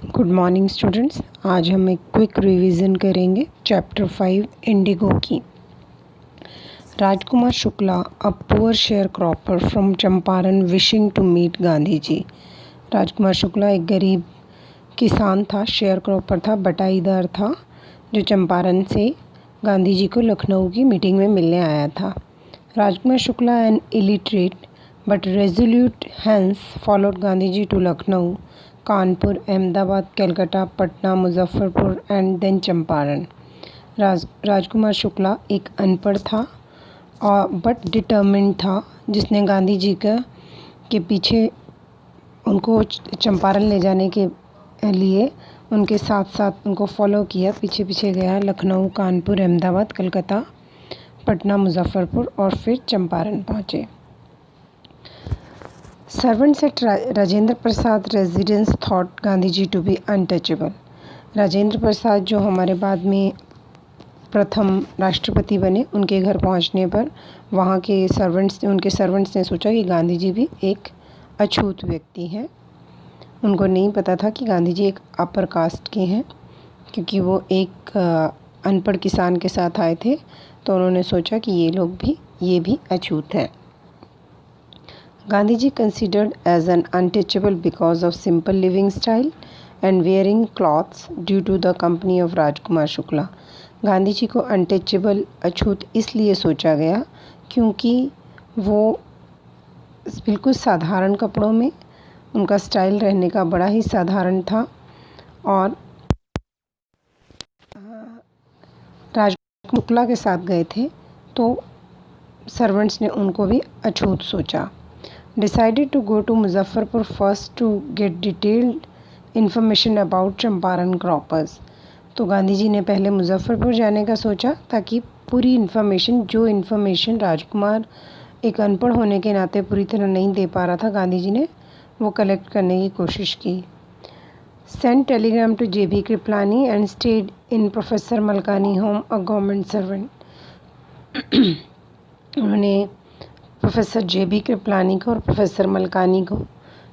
Good morning students. आज हम एक क्विक रिवीजन करेंगे चैप्टर 5 इंडिगो की। Rajkumar Shukla, a poor share cropper from Champaran wishing to meet Gandhi ji. Rajkumar Shukla एक गरीब किसान था, शेयर क्रॉपर था, बटाईदार था, जो चंपारण से गांधी जी को लखनऊ की मीटिंग में मिलने आया था। Rajkumar Shukla, an illiterate but resolute, hence followed Gandhi ji to Lucknow, Kanpur, Ahmedabad, Calcutta, Patna, Muzaffarpur and then Champaran. Rajkumar Shukla एक अनपढ़ था और बट डिटर्मिन्ड था, जिसने गांधी जी के पीछे उनको चंपारण ले जाने के लिए उनके साथ साथ उनको फॉलो किया, पीछे पीछे गया, लखनऊ, कानपुर, अहमदाबाद, कलकत्ता, पटना, मुजफ्फरपुर और फिर चंपारण पहुँचे। Servants at Rajendra Prasad residence thought Gandhi ji to be untouchable. Rajendra Prasad जो हमारे बाद में प्रथम राष्ट्रपति बने, उनके घर पहुंचने पर वहां के उनके सर्वेंट्स ने सोचा कि गांधी जी भी एक अछूत व्यक्ति हैं। उनको नहीं पता था कि गांधी जी एक अपर कास्ट के हैं, क्योंकि वो एक अनपढ़ किसान के साथ आए थे, तो उन्होंने सोचा कि ये भी अछूत हैं। Gandhiji considered as an untouchable because of simple living style and wearing clothes due to the company of Rajkumar Shukla. Gandhi ji को अनटचेबल, अछूत इसलिए सोचा गया क्योंकि वो बिल्कुल साधारण कपड़ों में, उनका स्टाइल रहने का बड़ा ही साधारण था और राजकुमार शुक्ला के साथ गए थे, तो सर्वेंट्स ने उनको भी अछूत सोचा। Decided to go to Muzaffarpur first to get detailed information about Champaran croppers. तो गांधी जी ने पहले मुजफ्फरपुर जाने का सोचा, ताकि पूरी जो इन्फॉर्मेशन राजकुमार एक अनपढ़ होने के नाते पूरी तरह नहीं दे पा रहा था, गांधी जी ने वो कलेक्ट करने की कोशिश की। Send telegram to JB Kripalani and stayed in professor Malkani home, a government servant. उन्होंने प्रोफेसर JB कृपलानी को और प्रोफेसर मलकानी को,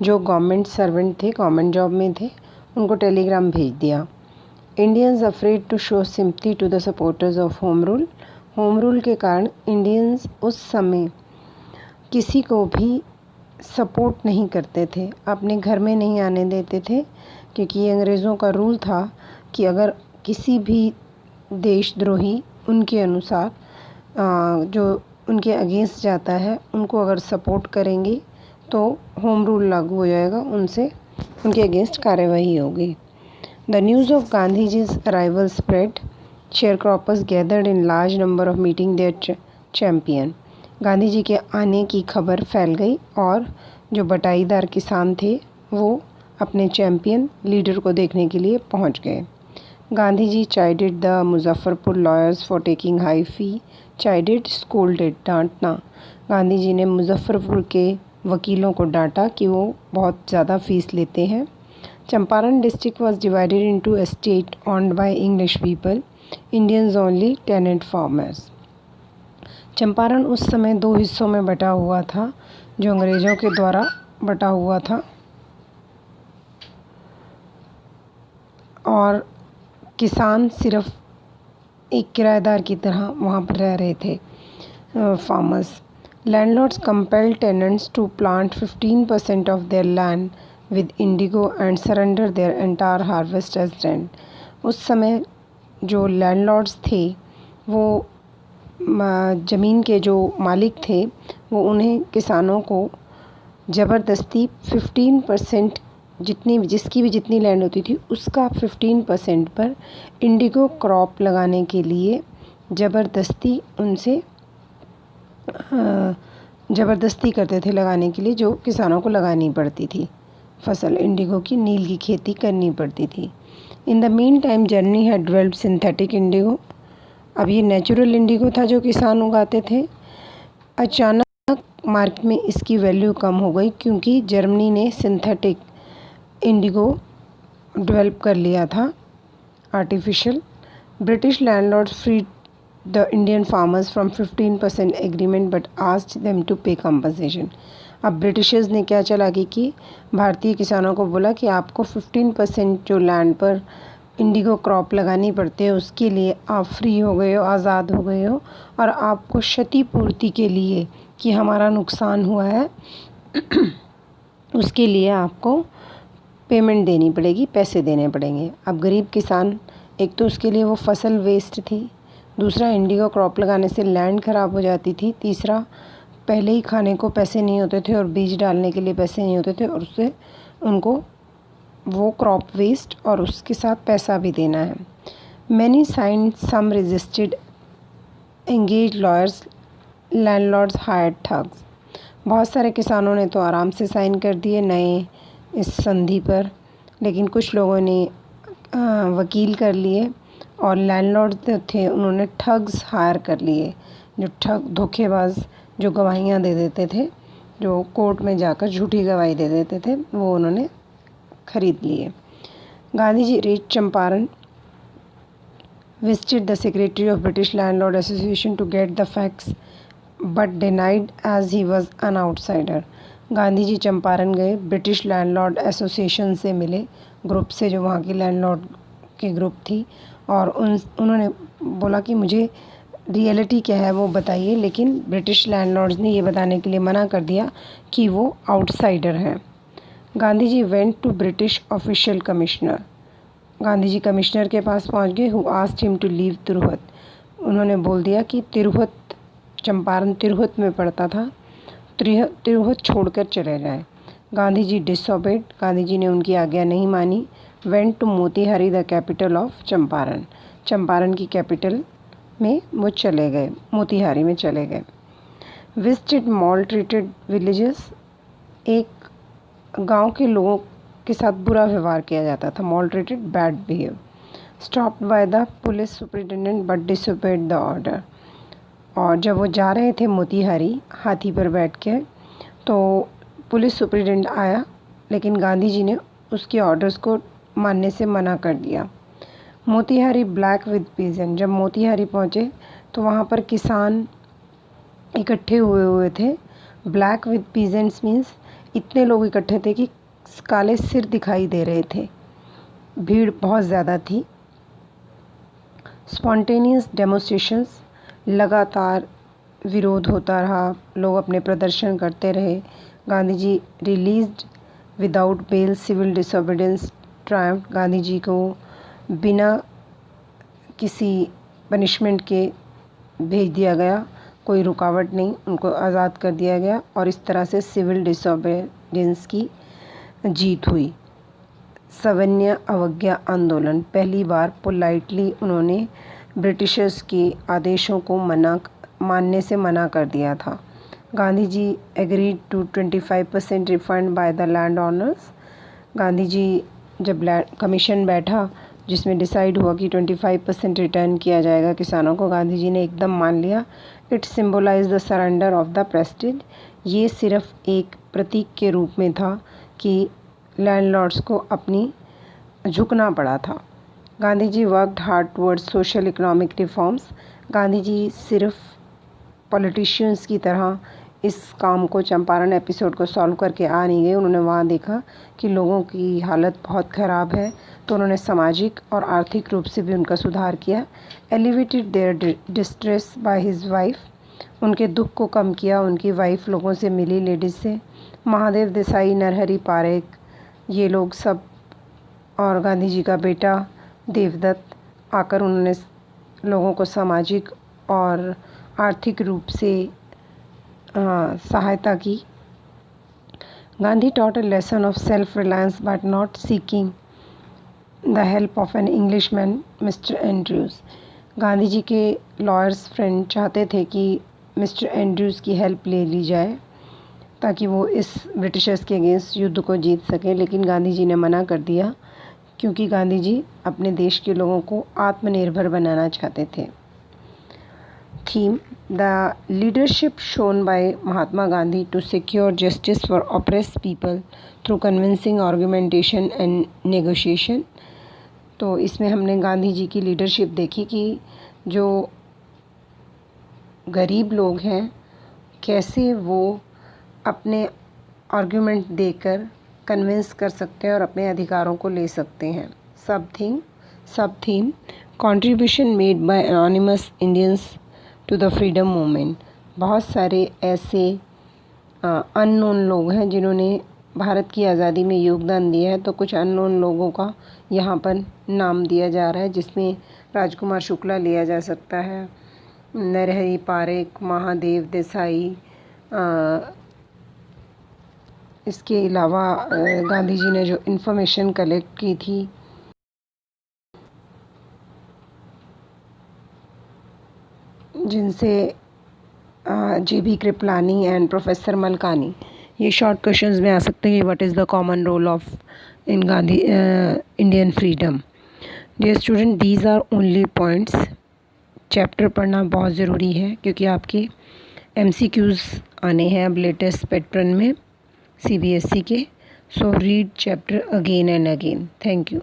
जो गवर्नमेंट सर्वेंट थे, गवर्नमेंट जॉब में थे, उनको टेलीग्राम भेज दिया। Indians afraid to show sympathy to the supporters of home rule. Home rule के कारण इंडियंस उस समय किसी को भी सपोर्ट नहीं करते थे, अपने घर में नहीं आने देते थे, क्योंकि ये अंग्रेज़ों का रूल था कि अगर किसी भी देशद्रोही उनके अनुसार जो उनके अगेंस्ट जाता है, उनको अगर सपोर्ट करेंगे तो होम रूल लागू हो जाएगा, उनके अगेंस्ट कार्यवाही होगी। The news of Gandhi ji's arrival spread, share croppers gathered in large number of meeting there champion. Gandhi ji के आने की खबर फैल गई और जो बटाईदार किसान थे वो अपने चैम्पियन लीडर को देखने के लिए पहुंच गए। Gandhi ji chided the Muzaffarpur lawyers for taking high fee. Chided, scolded, डांटना। गांधी जी ने मुजफ्फरपुर के वकीलों को डांटा कि वो बहुत ज़्यादा फीस लेते हैं। Champaran district was divided into a state owned by English people, Indians only, tenant farmers. Champaran उस समय 2 हिस्सों में बटा हुआ था, जो अंग्रेज़ों के द्वारा बटा हुआ था, और किसान सिर्फ एक किराएदार की तरह वहाँ पर रह रहे थे, farmers. Landlords compelled tenants to plant 15% of their land with indigo and surrender their entire harvest as rent. उस समय जो लैंडलॉर्ड्स थे, वो ज़मीन के जो मालिक थे, वो उन्हें किसानों को ज़बरदस्ती 15%, जिसकी भी जितनी लैंड होती थी उसका 15% पर इंडिगो क्रॉप लगाने के लिए ज़बरदस्ती करते थे लगाने के लिए, जो किसानों को लगानी पड़ती थी फसल, इंडिगो की, नील की खेती करनी पड़ती थी। In the mean time Germany had developed synthetic Indigo. अब ये नेचुरल इंडिगो था जो किसान उगाते थे। अचानक मार्केट में इसकी वैल्यू कम हो गई, क्योंकि जर्मनी ने सिंथेटिक इंडिगो डेवलप कर लिया था, artificial. British landlords freed the Indian farmers from 15% agreement but asked them to pay compensation. अब ब्रिटिशर्स ने क्या चालाकी की, भारतीय किसानों को बोला कि आपको 15% जो लैंड पर इंडिगो क्रॉप लगानी पड़ती है उसके लिए आप फ्री हो गए हो, आज़ाद हो गए हो, और आपको क्षतिपूर्ति के लिए कि हमारा नुकसान हुआ है उसके लिए आपको पेमेंट देनी पड़ेगी, पैसे देने पड़ेंगे। अब गरीब किसान, एक तो उसके लिए वो फसल वेस्ट थी, दूसरा इंडिगो क्रॉप लगाने से लैंड ख़राब हो जाती थी, तीसरा पहले ही खाने को पैसे नहीं होते थे और बीज डालने के लिए पैसे नहीं होते थे, और उससे उनको वो क्रॉप वेस्ट और उसके साथ पैसा भी देना है। Many signed, some resisted, engage lawyers, landlords hired thugs. बहुत सारे किसानों ने तो आराम से साइन कर दिए नए इस संधि पर, लेकिन कुछ लोगों ने वकील कर लिए, और लैंडलॉर्ड जो थे उन्होंने ठग्स हायर कर लिए, जो धोखेबाज जो गवाहियाँ दे देते थे, जो कोर्ट में जाकर झूठी गवाही दे देते थे, वो उन्होंने खरीद लिए। Gandhi ji reach Champaran, visited the secretary of British Landlord Association to get the facts but denied as he was an outsider। Gandhi ji Champaran गए, ब्रिटिश लैंडलॉर्ड एसोसिएशन से मिले, ग्रुप से जो वहाँ की लैंडलॉर्ड की ग्रुप थी, और उन्होंने बोला कि मुझे रियलिटी क्या है वो बताइए, लेकिन ब्रिटिश लैंडलॉर्ड्स ने ये बताने के लिए मना कर दिया कि वो आउटसाइडर हैं। Gandhi ji went to British official commissioner, Gandhi ji commissioner के पास पहुंच गए, who asked him to leave Tirhut. उन्होंने बोल दिया कि तिरहुत, चंपारण तिरहुत में पड़ता था, तिरहुत छोड़कर चले जाएं। गांधी जी डिसओबेड, गांधी जी ने उनकी आज्ञा नहीं मानी। Went to Motihari, the capital of Champaran, Champaran की कैपिटल में वो चले गए, मोतीहारी में चले गए। विजिटेड मॉल ट्रीटेड विलेजेस, एक गांव के लोगों के साथ बुरा व्यवहार किया जाता था, maltreated bad behave. Stopped by the police superintendent but disobeyed the order, और जब वो जा रहे थे मोतीहारी हाथी पर बैठ के, तो पुलिस सुपरिटेंडेंट आया, लेकिन गांधी जी ने उसके ऑर्डर्स को मानने से मना कर दिया। मोतीहारी ब्लैक विद पीजेंट, जब मोतीहारी पहुँचे तो वहाँ पर किसान इकट्ठे हुए थे। ब्लैक विद पीजेंट्स मीन्स इतने लोग इकट्ठे थे कि काले सिर दिखाई दे रहे थे, भीड़ बहुत ज़्यादा थी। स्पॉन्टेनियस डेमोन्स्ट्रेशंस, लगातार विरोध होता रहा, लोग अपने प्रदर्शन करते रहे। Gandhi ji released without bail, civil disobedience triumph, Gandhi ji को बिना किसी पनिशमेंट के भेज दिया गया, कोई रुकावट नहीं, उनको आज़ाद कर दिया गया, और इस तरह से सिविल डिसोबीडियंस की जीत हुई। सवर्ण अवज्ञा आंदोलन, पहली बार पोलाइटली उन्होंने ब्रिटिशर्स के आदेशों को मानने से मना कर दिया था। Gandhi ji agreed to 25% refund by the land owners, Gandhi ji जब कमीशन बैठा जिसमें डिसाइड हुआ कि 25% रिटर्न किया जाएगा किसानों को, गांधी जी ने एकदम मान लिया। It symbolise the surrender of the Prestige, ये सिर्फ एक प्रतीक के रूप में था कि लैंडलॉर्ड्स को अपनी झुकना पड़ा था। Gandhi ji worked hard towards social economic reforms, Gandhi ji सिर्फ पॉलिटिशियंस की तरह इस काम को, चंपारण एपिसोड को सॉल्व करके आ नहीं गए। उन्होंने वहाँ देखा कि लोगों की हालत बहुत ख़राब है, तो उन्होंने सामाजिक और आर्थिक रूप से भी उनका सुधार किया। Elevated their distress by his wife, उनके दुख को कम किया, उनकी वाइफ लोगों से मिली, लेडीज़ से। महादेव देसाई, नरहरि पारेख, ये लोग सब, और गांधी जी का बेटा देवदत्त आकर उन्होंने लोगों को सामाजिक और आर्थिक रूप से सहायता की। Gandhi taught a lesson of self reliance but not seeking the help of an Englishman Mr Andrews, Gandhi ji के लॉयर्स फ्रेंड चाहते थे कि मिस्टर एंड्रयूज़ की हेल्प ले ली जाए ताकि वो इस ब्रिटिशर्स के अगेंस्ट युद्ध को जीत सकें, लेकिन गांधी जी ने मना कर दिया क्योंकि गांधी जी अपने देश के लोगों को आत्मनिर्भर बनाना चाहते थे। Theme, the leadership shown by Mahatma Gandhi to secure justice for oppressed people through convincing argumentation and negotiation. तो इसमें हमने गांधी जी की लीडरशिप देखी कि जो गरीब लोग हैं कैसे वो अपने आर्ग्यूमेंट देकर कन्विंस कर सकते हैं और अपने अधिकारों को ले सकते हैं। सब theme contribution made by anonymous Indians to the freedom movement. बहुत सारे ऐसे अननोन लोग हैं जिन्होंने भारत की आज़ादी में योगदान दिया है, तो कुछ अननोन लोगों का यहाँ पर नाम दिया जा रहा है, जिसमें राजकुमार शुक्ला लिया जा सकता है, नरहरि पारेख, महादेव देसाई, इसके अलावा गांधी जी ने जो इन्फॉर्मेशन कलेक्ट की थी, जिनसे J B Kripalani and professor Malkani. ये शॉर्ट क्वेश्चंस में आ सकते हैं। What is the common role of in Gandhi Indian freedom. Dear student, these are only points. Chapter पढ़ना बहुत ज़रूरी है क्योंकि आपके MCQs आने हैं अब लेटेस्ट पैटर्न में CBSE के। So read chapter again and again. Thank you.